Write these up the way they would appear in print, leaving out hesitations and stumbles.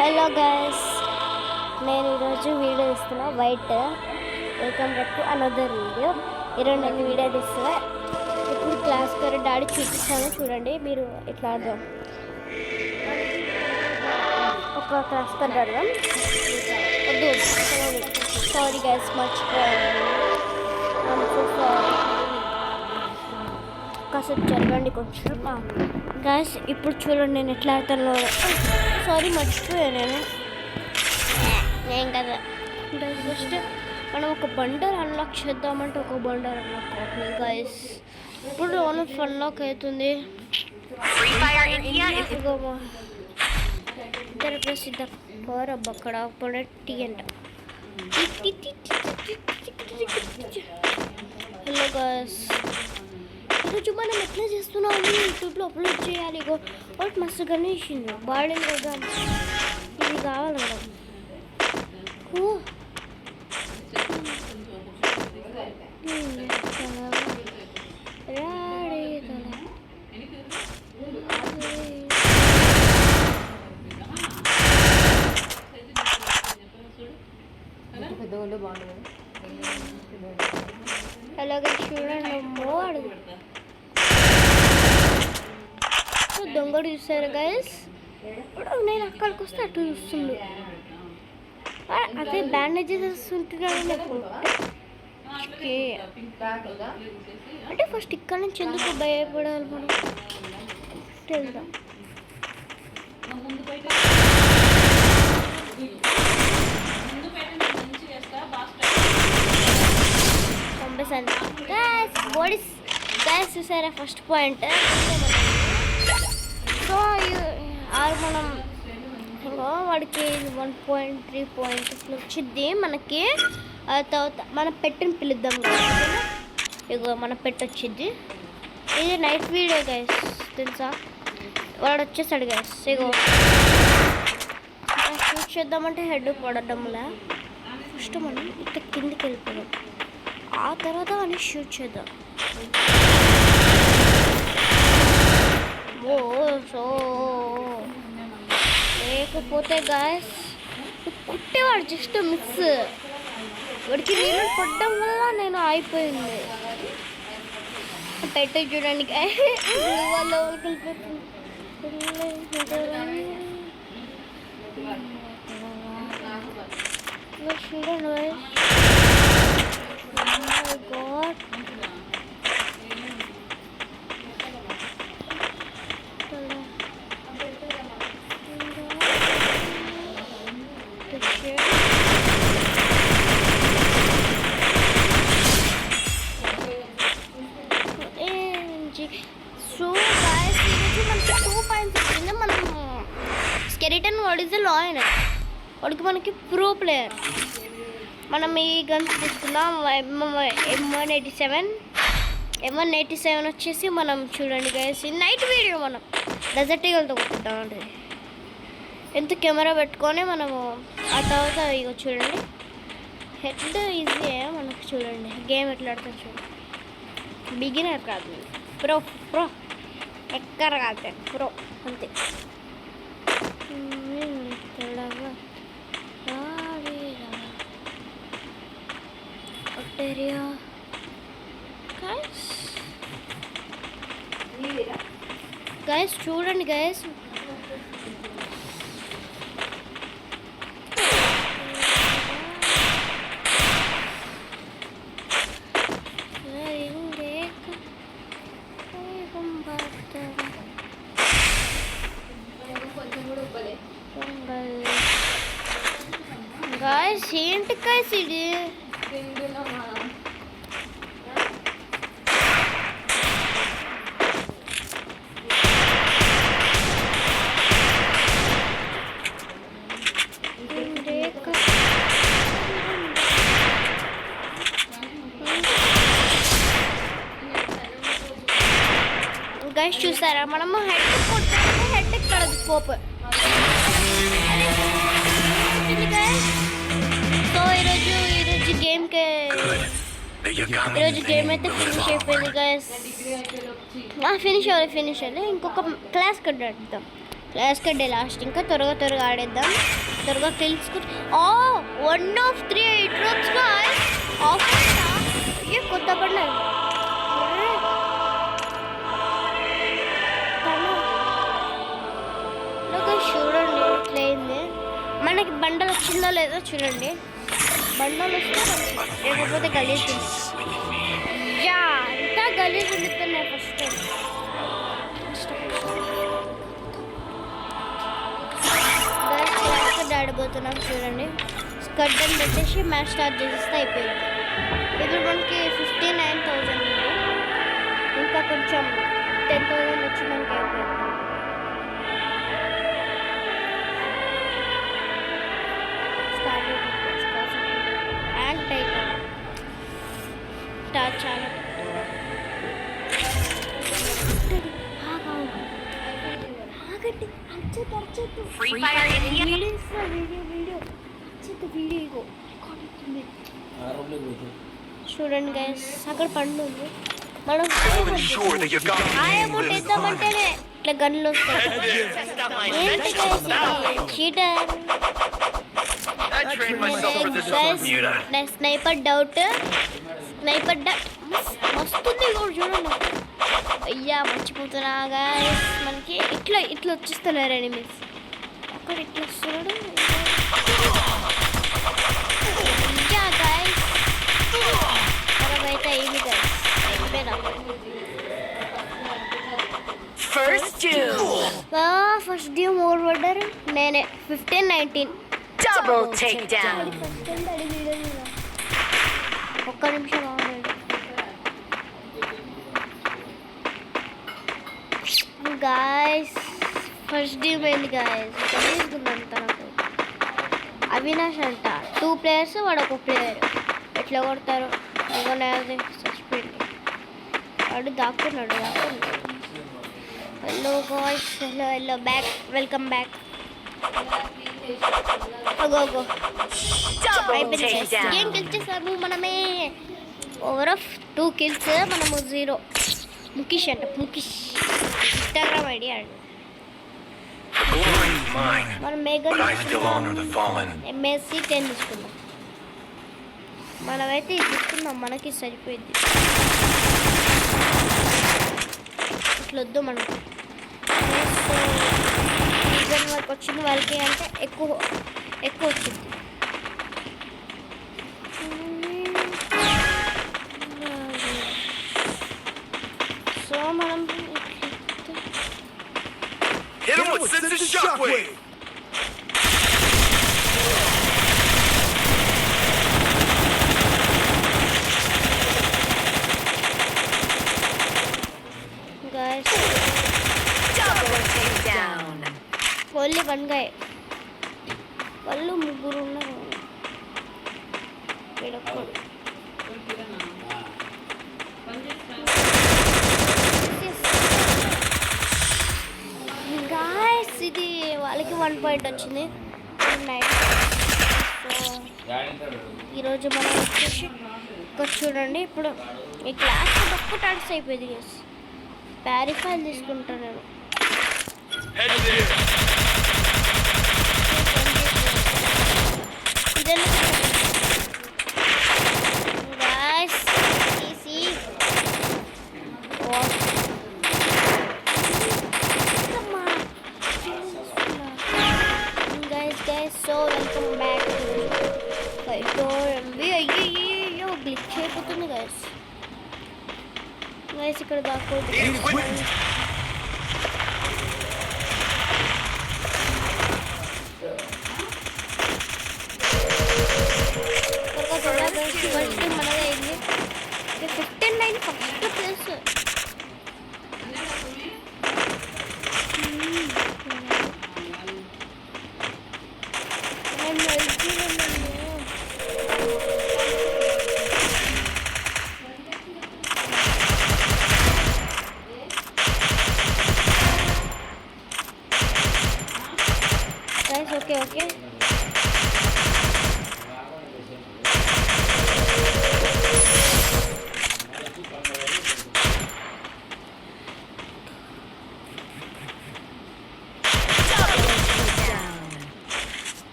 Hello guys, నేను ఈరోజు video ఇస్తున్నా white. Welcome back to another video. ఈరోజు నేను వీడియో తీస్తున్నా. ఇప్పుడు క్లాస్ గారు డాడీ చూపిస్తాను, చూడండి. మీరు ఇట్లా ఆడదాం. ఒక క్లాస్ గారు ఆడదాం. వద్దు, సారీ గైస్, మర్చిపోయాను. కాసేపు జరగండి కొంచెం. గైస్ ఇప్పుడు చూడండి నేను ఎట్లా ఆడతాను. సారీ, మర్చిపోయాను నేను కదా. జస్ట్ మనం ఒక బండర్ అన్లాక్ చేద్దామంటే ఒక బండర్ అన్లాక్ అవుతుంది గైస్. ఇప్పుడు ఓనర్ అన్లాక్ అవుతుంది. ఇద్దరు ప్రసిద్ధ పోరబ్బ అక్కడ పొడట్టి అంట. హలో గైస్, ఈరోజు మనం ఎట్లా చేస్తున్నాము, యూట్యూబ్లో అప్లోడ్ చేయాలి. ఒకటి మస్తు గణేషింది బాడీ కదా, ఇది కావాలి కదా. అలాగే చూడండి, మోడు దొంగడు చూసారు గైస్. ఇప్పుడు నేను అక్కడికి వస్తే అటు చూస్తుండు, అదే బ్యాండేజెస్ వేస్తుంటున్నాడు నాకు. అంటే ఫస్ట్ ఇక్కడ నుంచి ఎందుకు భయపడాలి మనం, తెలుదా? పంపేసాను బాడీస్ గైస్. చూసారా ఫస్ట్ పాయింట్. సో మనం వాడికి 1.3 పాయింట్స్ వచ్చింది మనకి. ఆ తర్వాత మన పెట్టిని పిలుద్దాం కదా. ఇగో మన పెట్టి వచ్చింది. ఇది నైట్ వీడియో గైస్, తెలుసా? వాడు వచ్చేసాడు గైస్. ఇగో షూట్ చేద్దామంటే హెడ్ పడడంలా. ఫస్ట్ మనం ఇట్లా కిందికి వెళ్ళిపోదాం, ఆ తర్వాత మనం షూట్ చేద్దాం. ఓ సో లేకపోతే గాయస్ కుట్టేవాడు జస్ట్ మిస్. వాడికి నేను పడ్డం వల్ల నేను అయిపోయింది. పెట్ట చూడండి చూడండి. సో గాయస్ ఈరోజు మనకి 2 పాయింట్స్ వచ్చింది. మనం స్కెలిటన్ వాట్ ఈస్ ద లాయనర్, వాడికి మనకి ప్రో ప్లేయర్. మనం ఈ గన్స్ తీసుకుందాం. M187 వచ్చేసి మనం చూడండి గైస్, నైట్ వీడియో మనం డెజర్ట్ ఈగల్తో కొట్టుకుంటామండి. ఎంత కెమెరా పెట్టుకొని మనము ఆ తర్వాత ఇక చూడండి హెడ్ ఈజీ మనకు. చూడండి గేమ్ ఎట్లా ఆడతాం చూడండి. బిగినర్ కాదు, ప్రో ప్రో ఎక్కర కాదు, ప్రో అంతే. గైస్ చూడండి గైస్, గాయస్ ఏంటి గాయస్ ఇది? గైస్ చూసారా, మనము హెడ్ కొట్టాలి, హెడ్ కడదు పోపు. సో ఈరోజు గేమ్ అయితే ఫినిష్ అయిపోయింది గైస్. ఫినిష్ అవ్వాలి. ఇంకొక క్లాస్ కట్టాడుతాం. క్లాస్కి డే లాస్ట్. ఇంకా త్వరగా ఆడేద్దాం. త్వరగా తెలుసుకుని 1 of 3 డ్రాప్స్ గాయ్స్. ఏ కొత్త పడినాయి చూడండి ఇట్లా అయింది. మనకి బండలు వచ్చిందో లేదో చూడండి. బండలు వస్తే లేకపోతే గలీజ్ యా ఇంత గలీజ్ ఉండుతున్నాయి. ఫస్ట్ ఆడబోతున్నాం చూడండి. స్కడ్డని పెట్టేసి మ్యాచ్ స్టార్ట్ చేసేస్తే అయిపోయింది. ఇప్పుడు మనకి 59,000 ఇంకా కొంచెం 10,000 వచ్చి మనకి అయిపోయింది. చాలా చూడండి గైస్ అక్కడ పండు ఉంది. మనం అమౌంట్ ఇద్దామంటేనే ఇట్లా గన్లు వస్తాయి. ఏంటి గైస్ చీటర్. స్నైపర్ డౌట్ వస్తుంది కూడా చూడండి. అయ్యా మర్చిపోతున్నా గైస్. మనకి ఇట్లా వచ్చేస్తున్నారు ఎనిమిస్. అక్కడ ఇట్లా వస్తున్నాడు. అయ్యా గైస్ మనమైతే అయింది గైస్. ఫస్ట్ డ్యూ మోర్ పడ్డారు. నేనే 15-19 Double takedown. ఒక్క నిమిషం ఆగండి గాయస్. ఫస్ట్ డ్యూ అయింది గాయస్. తీసుకుందంట నాకు అవినాష్ అంట. 2 players వాడు ఒక ప్లేయర్. ఎట్లా కొడతారు చచ్చిపోయింది వాడు. దాక్కున్నాడు. Hello guys. Hello back. Welcome back. ఏం కిల్ చేసాము మనమే. ఓవర్ ఆఫ్ 2 kills మనము 0. ముఖేష్ అంట. ముఖేష్ ఇన్స్టాగ్రామ్ ఐడి అండి. మనం ఎంఎస్సి 10 తీసుకుందాం. మనమైతే ఇది తీసుకుందాం. మనకి సరిపోయింది. ఇట్లా వద్దు మనకు. సీజన్ వరకు వచ్చింది వాళ్ళకి అంటే ఎక్కువ వచ్చింది. సో మనం ఓన్లీ 1 guy. వాళ్ళు 3 ఉన్నారు. గాయ్స్ ఇది వాళ్ళకి 1 point వచ్చింది. ఈరోజు మనం వచ్చేసి ఇక్కడ చూడండి. ఇప్పుడు ఈ క్లాస్ ఒక్క టాన్స్ అయిపోయింది గైస్. ప్యారిఫైల్ తీసుకుంటాను నేను. So welcome back. అయ్యో గ్లిచ్ అయిపోతుంది గైస్. ఇక్కడ దాక్కోదు. ఫస్ట్ మనదే అయింది. 15-9 ఫస్ట్ ప్లేస్. ఓకే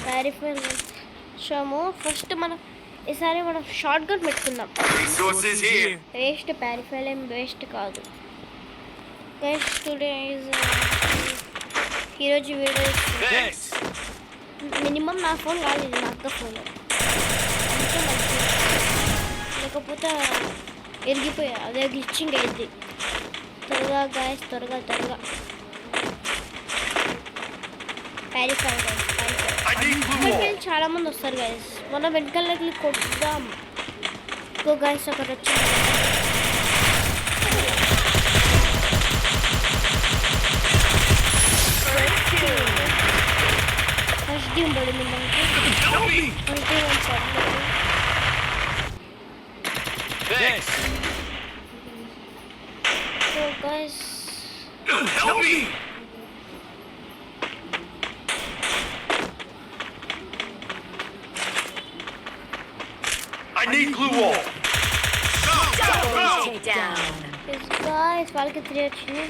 ప్యారిఫైల్ వచ్చాము. ఫస్ట్ మనం ఈసారి మనం షార్ట్ గన్ పెట్టుకుందాం. Resources here. వేస్ట్ ప్యారిఫైల్ ఏం వేస్ట్ కాదు గైస్. టుడే ఈరోజు వీడియో Thanks. మినిమం నా ఫోన్ కాదు, ఇది మా అక్క ఫోన్. అందుకే మంచిది, లేకపోతే ఎరిగిపోయా, అదే గ్లిచ్చింగ్ అయింది. త్వరగా గాయస్, త్వరగా ప్యారిఫైల్ guys, I need blue wall. చాలా మంది వస్తారు గాయస్. మనం వెనకాలకి కొట్టుదాం. ఇంకో గాయస్ ఒకటి వచ్చింది. ఫస్ట్ గేమ్ పడింది మనకి. Help me. అంటే మనం పడలేదు. Thanks. So guys Help me. I need glue wall. Go, go, go. Takedown. Guys వాళ్ళకి 3 వచ్చింది.